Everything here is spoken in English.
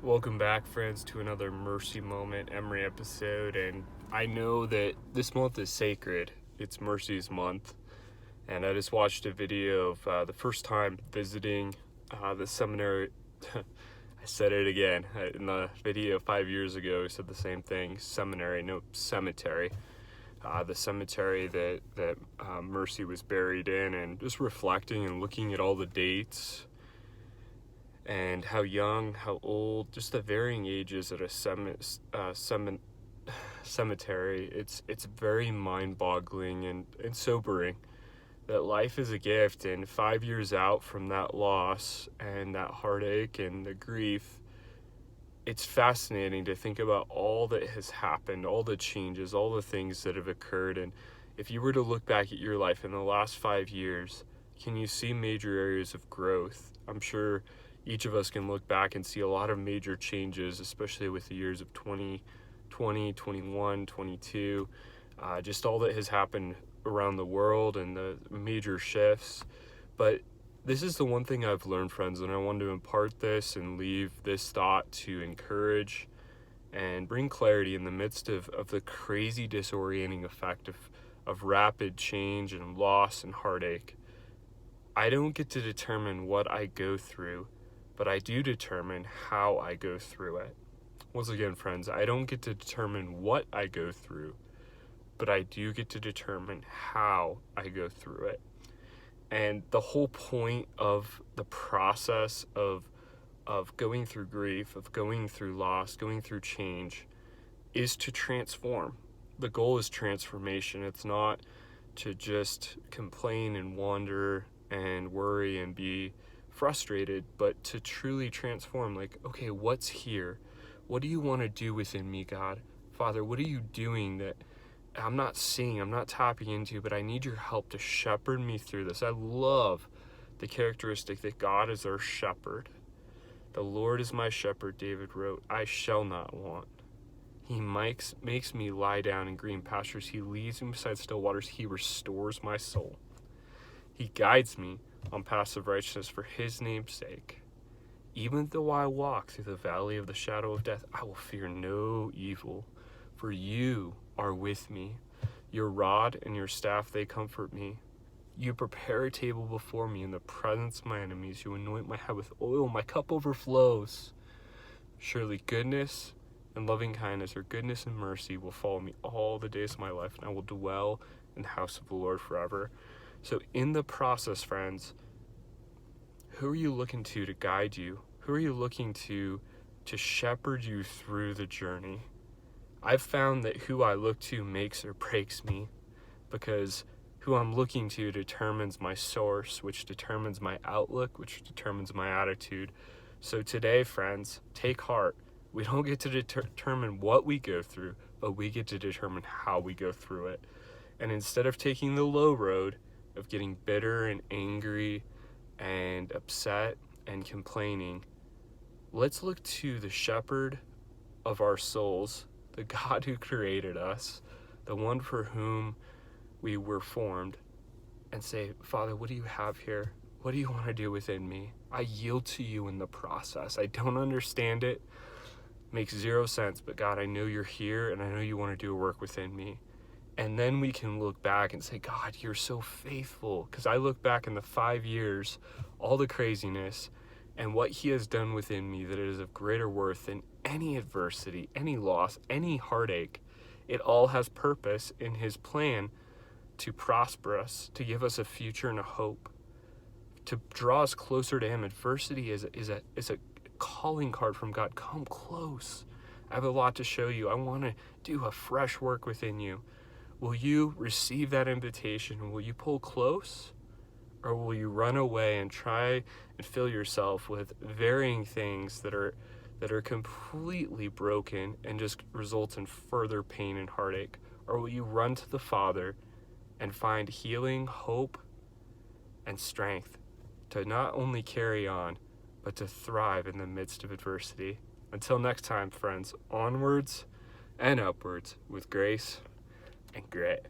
Welcome back, friends, to another Mercy Moment Emery episode. And I know that this month is sacred. It's Mercy's month. And I just watched a video of the first time visiting the seminary. I said it again. In the video 5 years ago, I said the same thing. Seminary, no, cemetery. The cemetery that Mercy was buried in, and just reflecting and looking at all the dates and how young, how old, just the varying ages at a cemetery. It's very mind-boggling and sobering that life is a gift, and 5 years out from that loss and that heartache and the grief, it's fascinating to think about all that has happened, all the changes, all the things that have occurred. And if you were to look back at your life in the last 5 years, can you see major areas of growth? I'm sure each of us can look back and see a lot of major changes, especially with the years of 2020, 21, 22, just all that has happened around the world and the major shifts. But this is the one thing I've learned, friends, and I wanted to impart this and leave this thought to encourage and bring clarity in the midst of the crazy disorienting effect of rapid change and loss and heartache. I don't get to determine what I go through, but I do determine how I go through it. Once again, friends, I don't get to determine what I go through, but I do get to determine how I go through it. And the whole point of the process of going through grief, of going through loss, going through change, is to transform. The goal is transformation. It's not to just complain and wander and worry and be frustrated, but to truly transform. Like, okay, what's here? What do you want to do within me, God? Father, what are you doing that I'm not seeing, I'm not tapping into, but I need your help to shepherd me through this? I love the characteristic that God is our shepherd. The Lord is my shepherd, David wrote, I shall not want. He makes me lie down in green pastures. He leads me beside still waters. He restores my soul. He guides me on paths of righteousness for his name's sake. Even though I walk through the valley of the shadow of death, I will fear no evil, for you are with me. Your rod and your staff, they comfort me. You prepare a table before me in the presence of my enemies. You anoint my head with oil. My cup overflows. Surely goodness and loving kindness, or goodness and mercy, will follow me all the days of my life, and I will dwell in the house of the Lord forever. So in the process, friends, who are you looking to guide you? Who are you looking to shepherd you through the journey? I've found that who I look to makes or breaks me, because who I'm looking to determines my source, which determines my outlook, which determines my attitude. So today, friends, take heart. We don't get to determine what we go through, but we get to determine how we go through it. And instead of taking the low road of getting bitter and angry and upset and complaining, let's look to the shepherd of our souls, the God who created us, the one for whom we were formed, and say, Father, what do you have here? What do you want to do within me? I yield to you in the process. I don't understand it. Makes zero sense, but God, I know you're here, and I know you want to do a work within me. And then we can look back and say, God, you're so faithful. Because I look back in the 5 years, all the craziness, and what he has done within me that is of greater worth than any adversity, any loss, any heartache. It all has purpose in his plan to prosper us, to give us a future and a hope, to draw us closer to him. Adversity is a calling card from God. Come close. I have a lot to show you. I want to do a fresh work within you. Will you receive that invitation? Will you pull close? Or will you run away and try and fill yourself with varying things that are completely broken and just result in further pain and heartache? Or will you run to the Father and find healing, hope, and strength to not only carry on, but to thrive in the midst of adversity? Until next time, friends, onwards and upwards with grace and grit.